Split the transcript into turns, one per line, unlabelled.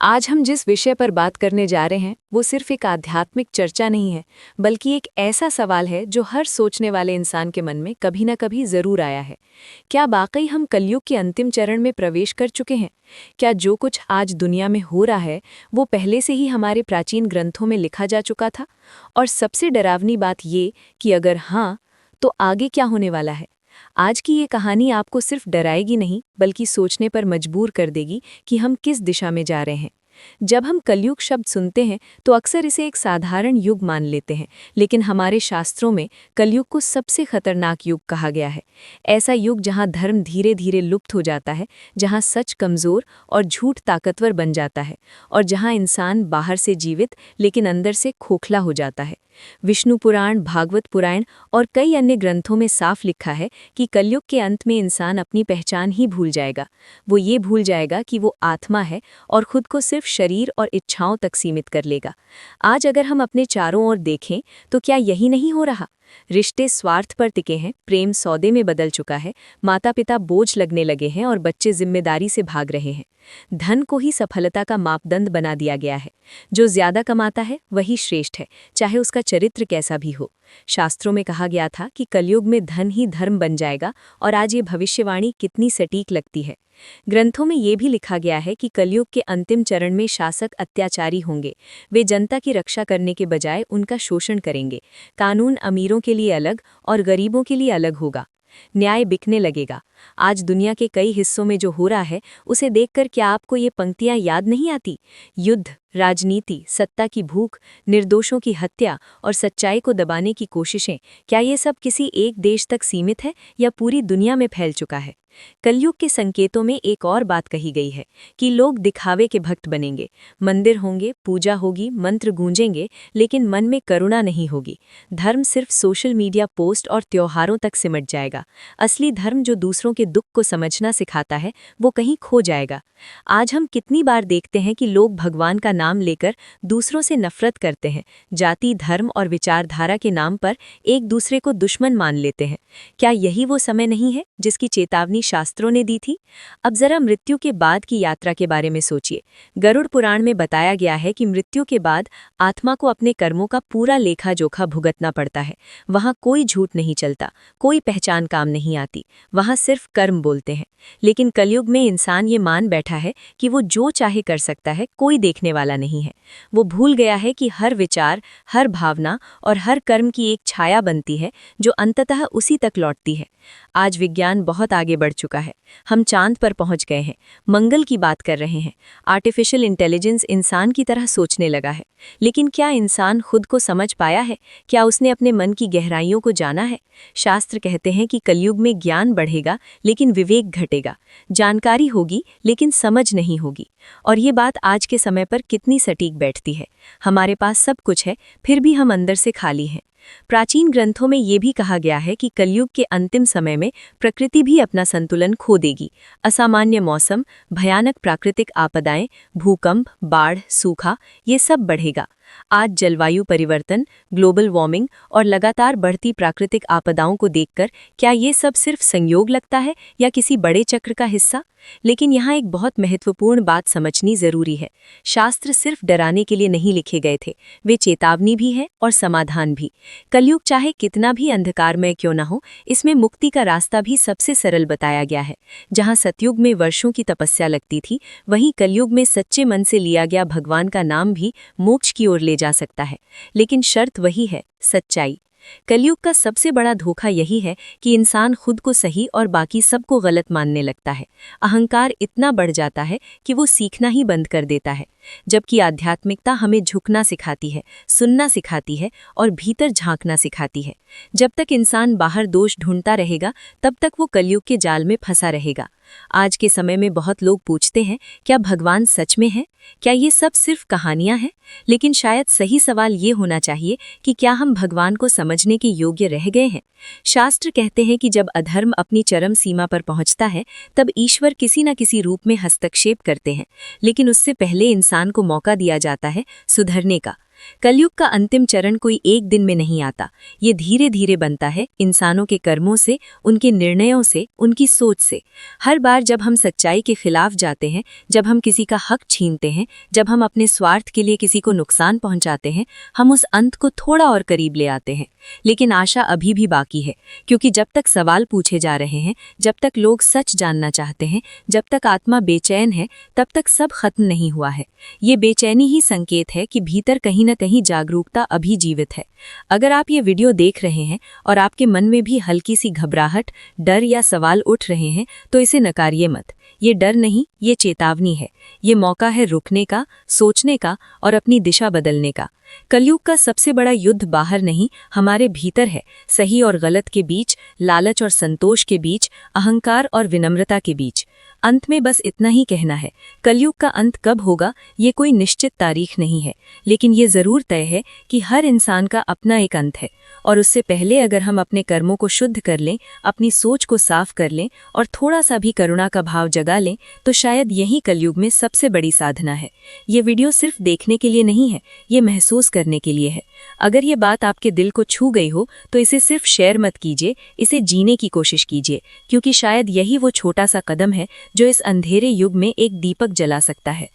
आज हम जिस विषय पर बात करने जा रहे हैं वो सिर्फ एक आध्यात्मिक चर्चा नहीं है, बल्कि एक ऐसा सवाल है जो हर सोचने वाले इंसान के मन में कभी न कभी जरूर आया है। क्या वाकई हम कलयुग के अंतिम चरण में प्रवेश कर चुके हैं? क्या जो कुछ आज दुनिया में हो रहा है वो पहले से ही हमारे प्राचीन ग्रंथों में लिखा जा चुका था? और सबसे डरावनी बात ये कि अगर हाँ, तो आगे क्या होने वाला है? आज की ये कहानी आपको सिर्फ डराएगी नहीं, बल्कि सोचने पर मजबूर कर देगी कि हम किस दिशा में जा रहे हैं। जब हम कलयुग शब्द सुनते हैं तो अक्सर इसे एक साधारण युग मान लेते हैं, लेकिन हमारे शास्त्रों में कलयुग को सबसे खतरनाक युग कहा गया है। ऐसा युग जहां धर्म धीरे धीरे लुप्त हो जाता है, जहां सच कमजोर और झूठ ताकतवर बन जाता है, और जहां इंसान बाहर से जीवित लेकिन अंदर से खोखला हो जाता है। विष्णु पुराण, भागवत पुराण और कई अन्य ग्रंथों में साफ लिखा है कि कलयुग के अंत में इंसान अपनी पहचान ही भूल जाएगा। वो ये भूल जाएगा कि वो आत्मा है और खुद को सिर्फ शरीर और इच्छाओं तक सीमित कर लेगा। आज अगर हम अपने चारों ओर देखें तो क्या यही नहीं हो रहा? रिश्ते स्वार्थ पर टिके हैं, प्रेम सौदे में बदल चुका है, माता पिता बोझ लगने लगे हैं और बच्चे जिम्मेदारी से भाग रहे हैं। धन को ही सफलता का मापदंड बना दिया गया है। जो ज्यादा कमाता है वही श्रेष्ठ है, चाहे उसका चरित्र कैसा भी हो। शास्त्रों में कहा गया था कि कलयुग में धन ही धर्म बन जाएगा, और आज ये भविष्यवाणी कितनी सटीक लगती है। ग्रंथों में ये भी लिखा गया है कि कलयुग के अंतिम चरण में शासक अत्याचारी होंगे। वे जनता की रक्षा करने के बजाय उनका शोषण करेंगे। कानून अमीरों के लिए अलग और गरीबों के लिए अलग होगा। न्याय बिकने लगेगा। आज दुनिया के कई हिस्सों में जो हो रहा है उसे देखकर क्या आपको ये पंक्तियां याद नहीं आती? युद्ध, राजनीति, सत्ता की भूख, निर्दोषों की हत्या और सच्चाई को दबाने की कोशिशें, क्या ये सब किसी एक देश तक सीमित है या पूरी दुनिया में फैल चुका है? कलयुग के संकेतों में एक और बात कही गई है कि लोग दिखावे के भक्त बनेंगे। मंदिर होंगे, पूजा होगी, मंत्र गूंजेंगे, लेकिन मन में करुणा नहीं होगी। धर्म सिर्फ सोशल मीडिया पोस्ट और त्योहारों तक सिमट जाएगा। असली धर्म जो दूसरों के दुख को समझना सिखाता है वो कहीं खो जाएगा। आज हम कितनी बार देखते हैं कि लोग भगवान का नाम लेकर दूसरों से नफरत करते हैं। जाति, धर्म और विचारधारा के नाम पर एक दूसरे को दुश्मन मान लेते हैं। क्या यही वो समय नहीं है जिसकी चेतावनी शास्त्रों ने दी थी? अब जरा मृत्यु के बाद की यात्रा के बारे में सोचिए। गरुड़ पुराण में बताया गया है कि मृत्यु के बाद आत्मा को अपने कर्मों का पूरा लेखा जोखा भुगतना पड़ता है। वहां कोई झूठ नहीं चलता, कोई पहचान काम नहीं आती, वहां सिर्फ कर्म बोलते हैं। लेकिन कलयुग में इंसान ये मान बैठा है कि वो जो चाहे कर सकता है, कोई देखने वाला नहीं है। वो भूल गया है कि हर विचार, हर भावना और हर कर्म की एक छाया बनती है जो अंततः उसी तक लौटती है। आज विज्ञान बहुत आगे बढ़ चुका है। हम चांद पर पहुंच गए हैं, मंगल की बात कर रहे हैं। आर्टिफिशियल इंटेलिजेंस इंसान की तरह सोचने लगा है। लेकिन क्या इंसान खुद को समझ पाया है? क्या उसने अपने मन की गहराइयों को जाना है? शास्त्र कहते हैं कि कलयुग में ज्ञान बढ़ेगा लेकिन विवेक घटेगा। जानकारी होगी लेकिन समझ नहीं होगी। और ये बात आज के समय पर कितनी सटीक बैठती है। हमारे पास सब कुछ है, फिर भी हम अंदर से खाली हैं। प्राचीन ग्रंथों में ये भी कहा गया है कि कलयुग के अंतिम समय में प्रकृति भी अपना संतुलन खो देगी। असामान्य मौसम, भयानक प्राकृतिक आपदाएं, भूकंप, बाढ़, सूखा, ये सब बढ़ेगा। आज जलवायु परिवर्तन, ग्लोबल वार्मिंग और लगातार बढ़ती प्राकृतिक आपदाओं को देखकर क्या ये सब सिर्फ संयोग लगता है या किसी बड़े चक्र का हिस्सा? लेकिन यहाँ एक बहुत महत्वपूर्ण बात समझनी जरूरी है। शास्त्र सिर्फ डराने के लिए नहीं लिखे गए थे, वे चेतावनी भी है और समाधान भी। कलयुग चाहे कितना भी अंधकारमय क्यों न हो, इसमें मुक्ति का रास्ता भी सबसे सरल बताया गया है। जहाँ सतयुग में वर्षों की तपस्या लगती थी, वहीं कलयुग में सच्चे मन से लिया गया भगवान का नाम भी मोक्ष की ओर ले जा सकता है। लेकिन शर्त वही है, सच्चाई। कलयुग का सबसे बड़ा धोखा यही है कि इंसान खुद को सही और बाकी सबको गलत मानने लगता है। अहंकार इतना बढ़ जाता है कि वो सीखना ही बंद कर देता है। जबकि आध्यात्मिकता हमें झुकना सिखाती है, सुनना सिखाती है और भीतर झांकना सिखाती है। जब तक इंसान बाहर दोष ढूंढता रहेगा, तब तक वो कलयुग के जाल में फंसा रहेगा। आज के समय में बहुत लोग पूछते हैं, क्या भगवान सच में है? क्या ये सब सिर्फ कहानियां हैं? लेकिन शायद सही सवाल ये होना चाहिए कि क्या हम भगवान को समझने के योग्य रह गए हैं? शास्त्र कहते हैं कि जब अधर्म अपनी चरम सीमा पर पहुंचता है, तब ईश्वर किसी न किसी रूप में हस्तक्षेप करते हैं। लेकिन उससे पहले इंसान को मौका दिया जाता है सुधरने का। कलयुग का अंतिम चरण कोई एक दिन में नहीं आता। ये धीरे धीरे बनता है, इंसानों के कर्मों से, उनके निर्णयों से, उनकी सोच से। हर बार जब हम सच्चाई के खिलाफ जाते हैं, जब हम किसी का हक छीनते हैं, जब हम अपने स्वार्थ के लिए किसी को नुकसान पहुंचाते हैं, हम उस अंत को थोड़ा और करीब ले आते हैं। लेकिन आशा अभी भी बाकी है, क्योंकि जब तक सवाल पूछे जा रहे हैं, जब तक लोग सच जानना चाहते हैं, जब तक आत्मा बेचैन है, तब तक सब खत्म नहीं हुआ है। ये बेचैनी ही संकेत है कि भीतर कहीं न कहीं जागरूकता अभी जीवित है। अगर आप ये वीडियो देख रहे हैं और आपके मन में भी हल्की सी घबराहट, डर या सवाल उठ रहे हैं, तो इसे नकारिए मत। ये डर नहीं, ये चेतावनी है। ये मौका है रुकने का, सोचने का और अपनी दिशा बदलने का। कलयुग का सबसे बड़ा युद्ध बाहर नहीं, हमारे भीतर है। सही और गलत के बीच, लालच और संतोष के बीच, अहंकार और विनम्रता के बीच। अंत में बस इतना ही कहना है, कलयुग का अंत कब होगा ये कोई निश्चित तारीख नहीं है, लेकिन ये जरूर तय है कि हर इंसान का अपना एक अंत है। और उससे पहले अगर हम अपने कर्मों को शुद्ध कर लें, अपनी सोच को साफ कर लें और थोड़ा सा भी करुणा का भाव जगा लें, तो शायद यही कलयुग में सबसे बड़ी साधना है। ये वीडियो सिर्फ देखने के लिए नहीं है, ये महसूस करने के लिए है। अगर ये बात आपके दिल को छू गई हो तो इसे सिर्फ शेयर मत कीजिए, इसे जीने की कोशिश कीजिए, क्योंकि शायद यही वो छोटा सा कदम है जो इस अंधेरे युग में एक दीपक जला सकता है।